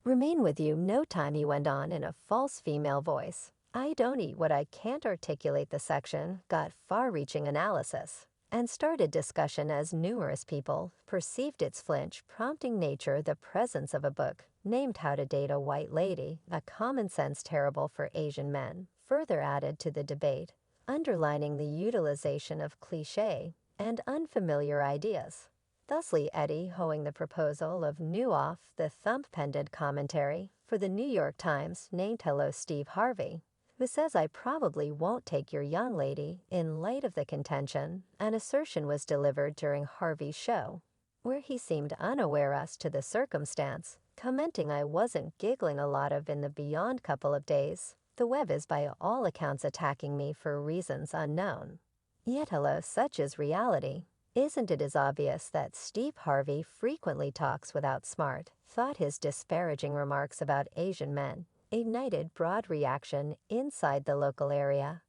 Remain with you no time, he went on in a false female voice. I don't eat what I can't articulate. The section got far-reaching analysis and started discussion as numerous people perceived its flinch, prompting nature the presence of a book named How to Date a White Lady, a common sense terrible for Asian men, further added to the debate, underlining the utilization of cliché and unfamiliar ideas. Thusly Eddie hoeing the proposal of new off the thump-pendant commentary for the New York Times named Hello Steve Harvey, who says I probably won't take your young lady in light of the contention. An assertion was delivered during Harvey's show, where he seemed unaware as to the circumstance, commenting I wasn't giggling a lot of in the beyond couple of days. The web is by all accounts attacking me for reasons unknown. Yet hello, such is reality. Isn't it as obvious that Steve Harvey frequently talks without smart thought? His disparaging remarks about Asian men ignited broad reaction inside the local area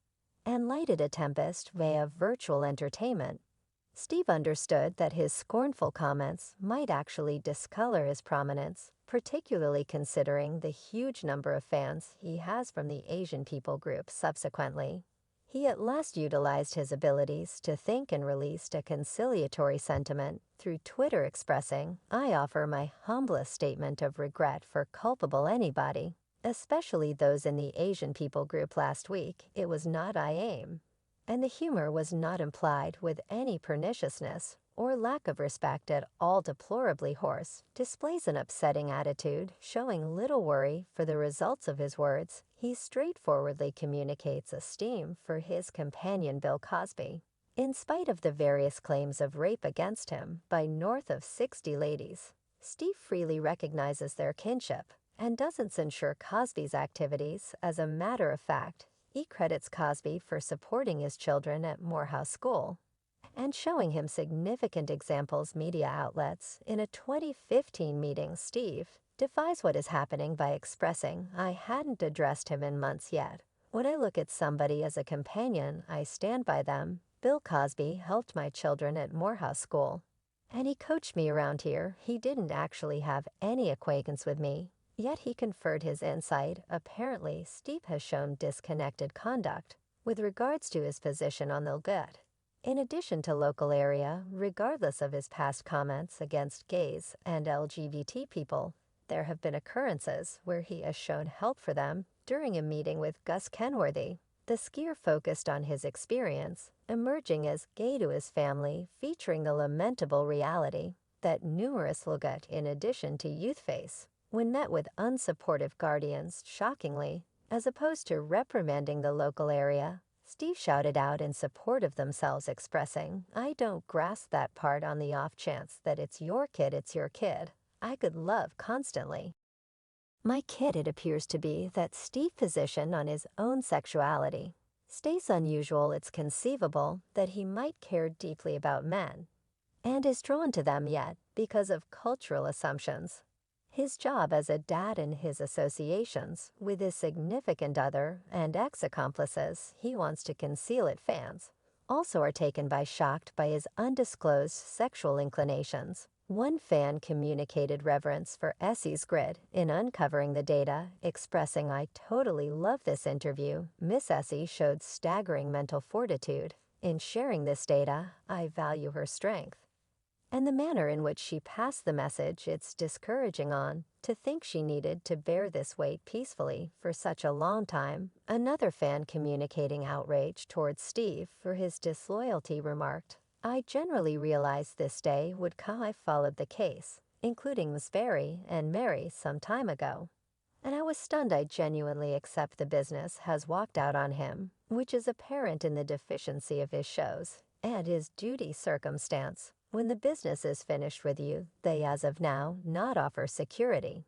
and lighted a tempest via virtual entertainment. Steve understood that his scornful comments might actually discolor his prominence, particularly considering the huge number of fans he has from the Asian people group. Subsequently, he at last utilized his abilities to think and released a conciliatory sentiment through Twitter expressing, I offer my humblest statement of regret for culpable anybody, especially those in the Asian people group. Last week, it was not I aim. And the humor was not implied with any perniciousness or lack of respect at all. Deplorably hoarse, displays an upsetting attitude, showing little worry for the results of his words. He straightforwardly communicates esteem for his companion Bill Cosby, in spite of the various claims of rape against him by north of 60 ladies. Steve freely recognizes their kinship and doesn't censure Cosby's activities. As a matter of fact, he credits Cosby for supporting his children at Morehouse School and showing him significant examples. Media outlets. In a 2015 meeting, Steve defies what is happening by expressing, I hadn't addressed him in months yet. When I look at somebody as a companion, I stand by them. Bill Cosby helped my children at Morehouse School, and he coached me around here. He didn't actually have any acquaintance with me, yet he conferred his insight. Apparently, Steve has shown disconnected conduct with regards to his position on the gut. In addition to local area, regardless of his past comments against gays and LGBT people, there have been occurrences where he has shown help for them. During a meeting with Gus Kenworthy, the skier focused on his experience emerging as gay to his family, featuring the lamentable reality that numerous will get in addition to youth face when met with unsupportive guardians. Shockingly, as opposed to reprimanding the local area, Steve shouted out in support of themselves, expressing, I don't grasp that part. On the off chance that it's your kid, I could love constantly my kid. It appears to be that Steve's position on his own sexuality stays unusual. It's conceivable that he might care deeply about men and is drawn to them, yet, because of cultural assumptions, his job as a dad and his associations with his significant other and ex-accomplices, he wants to conceal it. Fans also are taken by shocked by his undisclosed sexual inclinations. One fan communicated reverence for Essie's grit in uncovering the data, expressing, I totally love this interview. Miss Essie showed staggering mental fortitude in sharing this data. I value her strength and the manner in which she passed the message. It's discouraging to think she needed to bear this weight peacefully for such a long time. Another fan communicating outrage towards Steve for his disloyalty remarked, I generally realized this day would come. I followed the case, including Miss Barry and Mary, some time ago, and I was stunned. I genuinely accept the business has walked out on him, which is apparent in the deficiency of his shows and his duty circumstance. When the business is finished with you, they as of now not offer security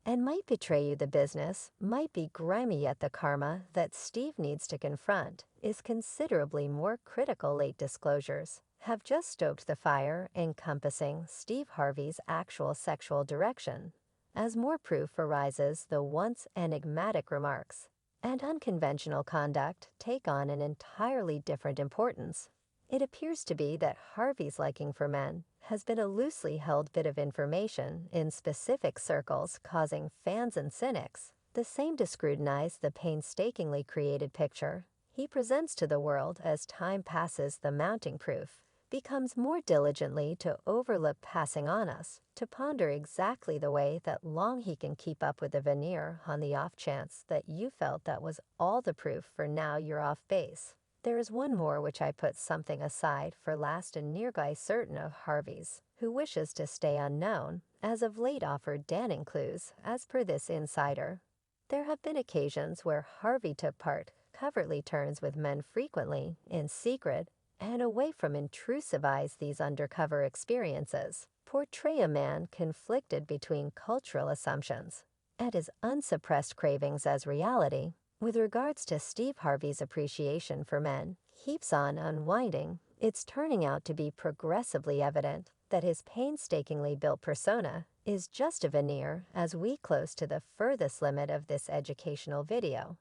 and might betray you. The business might be grimy, yet the karma that Steve needs to confront is considerably more critical. Late disclosures have just stoked the fire encompassing Steve Harvey's actual sexual direction. As more proof arises, the once enigmatic remarks and unconventional conduct take on an entirely different importance. It appears to be that Harvey's liking for men has been a loosely held bit of information in specific circles, causing fans and cynics the same to scrutinize the painstakingly created picture he presents to the world as time passes. The mounting proof becomes more diligently to overlook passing on us, to ponder exactly the way that long he can keep up with the veneer on the off chance that you felt that was all the proof. For now you're off base. There is one more which I put something aside for last, and nearby certain of Harvey's, who wishes to stay unknown, as of late offered damning clues, as per this insider. There have been occasions where Harvey took part, covertly turns with men frequently, in secret, and away from intrusive eyes. These undercover experiences portray a man conflicted between cultural assumptions and his unsuppressed cravings as reality. With regards to Steve Harvey's appreciation for men keeps on unwinding, it's turning out to be progressively evident that his painstakingly built persona is just a veneer as we close to the furthest limit of this educational video.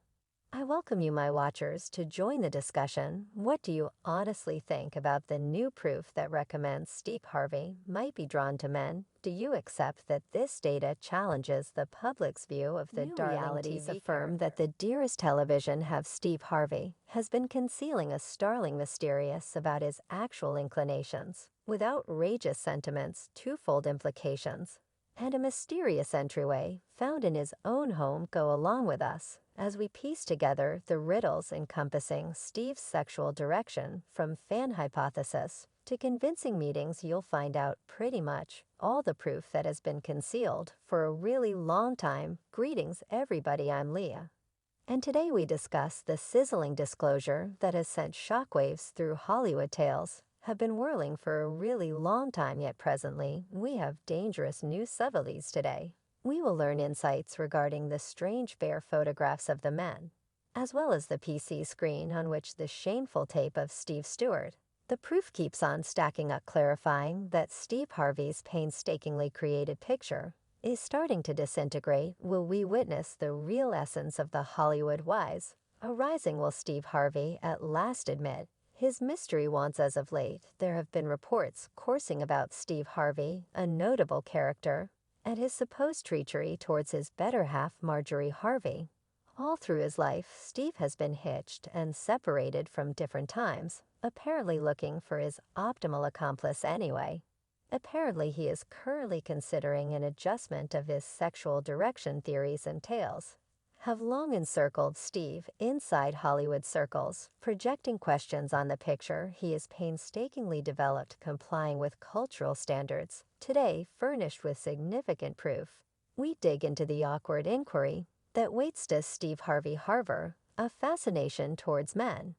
I welcome you, my watchers, to join the discussion. What do you honestly think about the new proof that recommends Steve Harvey might be drawn to men? Do you accept that this data challenges the public's view of the darling realities TV affirm that the dearest television have Steve Harvey has been concealing a startling mysterious about his actual inclinations, with outrageous sentiments, twofold implications, and a mysterious entryway found in his own home? Go along with us as we piece together the riddles encompassing Steve's sexual direction, from fan hypothesis to convincing meetings. You'll find out pretty much all the proof that has been concealed for a really long time. Greetings everybody, I'm Leah, and today we discuss the sizzling disclosure that has sent shockwaves through Hollywood. Tales have been whirling for a really long time, yet presently we have dangerous new subtleties. Today we will learn insights regarding the strange bare photographs of the men, as well as the PC screen on which the shameful tape of Steve Stewart. The proof keeps on stacking up, clarifying that Steve Harvey's painstakingly created picture is starting to disintegrate. Will we witness the real essence of the Hollywood whys arising? Will Steve Harvey at last admit his mystery wants? As of late, there have been reports coursing about Steve Harvey, a notable character, and his supposed treachery towards his better half, Marjorie Harvey. All through his life, Steve has been hitched and separated from different times, apparently looking for his optimal accomplice anyway. Apparently he is currently considering an adjustment of his sexual direction. Theories and tales have long encircled Steve inside Hollywood circles, projecting questions on the picture he has painstakingly developed, complying with cultural standards. Today, furnished with significant proof, we dig into the awkward inquiry that waits. Does Steve Harvey harbor a fascination towards men?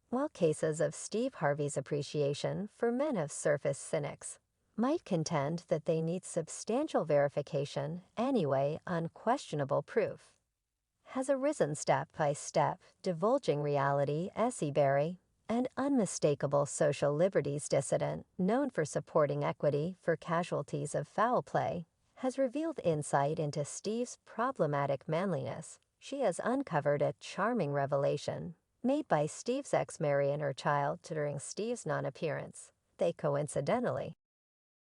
While cases of Steve Harvey's appreciation for men have surfaced, cynics might contend that they need substantial verification. Anyway, unquestionable proof has arisen step by step, divulging reality. S.E. Berry, an unmistakable social liberties dissident known for supporting equity for casualties of foul play, has revealed insight into Steve's problematic manliness. She has uncovered a charming revelation made by Steve's ex Mary and her child during Steve's non-appearance. They coincidentally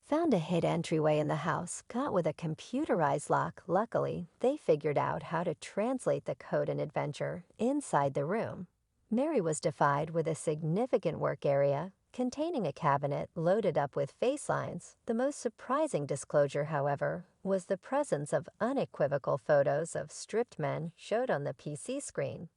found a hid entryway in the house, got with a computerized lock. Luckily, they figured out how to translate the code and adventure inside the room. Mary was defied with a significant work area containing a cabinet loaded up with face lines. The most surprising disclosure, however, was the presence of unequivocal photos of stripped men showed on the PC screen.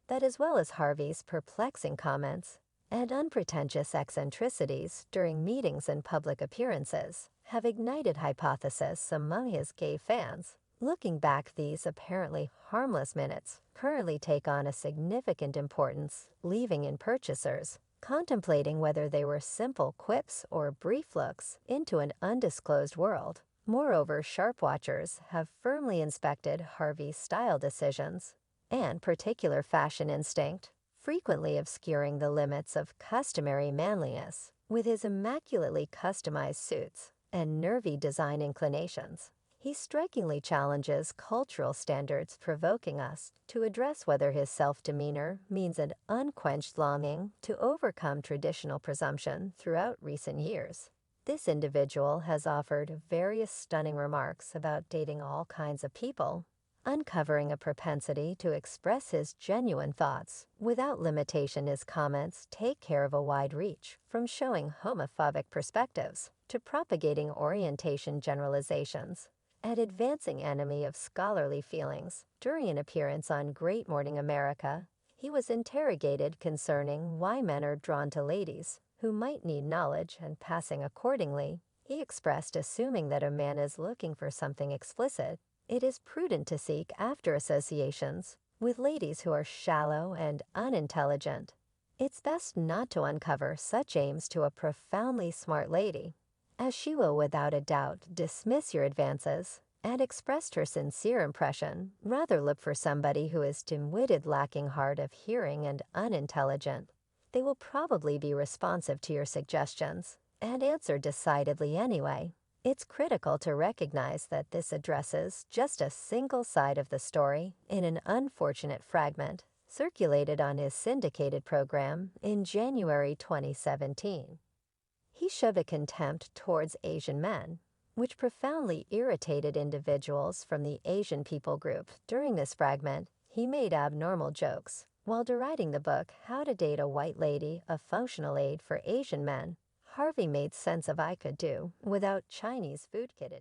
That, as well as Harvey's perplexing comments and unpretentious eccentricities during meetings and public appearances, have ignited hypothesis among his gay fans. Looking back, these apparently harmless minutes currently take on a significant importance, leaving in purchasers contemplating whether they were simple quips or brief looks into an undisclosed world. Moreover, sharp watchers have firmly inspected Harvey's style decisions and particular fashion instinct, frequently obscuring the limits of customary manliness. With his immaculately customized suits and nervy design inclinations, he strikingly challenges cultural standards, provoking us to address whether his self-demeanor means an unquenched longing to overcome traditional presumption. Throughout recent years, This individual has offered various stunning remarks about dating all kinds of people, uncovering a propensity to express his genuine thoughts without limitation. His comments take care of a wide reach, from showing homophobic perspectives to propagating orientation generalizations and advancing enemy of scholarly feelings. During an appearance on Great Morning America, he was interrogated concerning why men are drawn to ladies who might need knowledge, and passing accordingly, he expressed, assuming that a man is looking for something explicit, it is prudent to seek after associations with ladies who are shallow and unintelligent. It's best not to uncover such aims to a profoundly smart lady, as she will without a doubt dismiss your advances and expressed her sincere impression. Rather look for somebody who is dim-witted, lacking hard of hearing, and unintelligent. They will probably be responsive to your suggestions and answer decidedly anyway. It's critical to recognize that this addresses just a single side of the story in an unfortunate fragment circulated on his syndicated program in January 2017. He showed a contempt towards Asian men, which profoundly irritated individuals from the Asian people group. During this fragment, he made abnormal jokes while deriding the book How to Date a White Lady, a Functional Aid for Asian Men. Harvey made sense of I could do without Chinese food kit.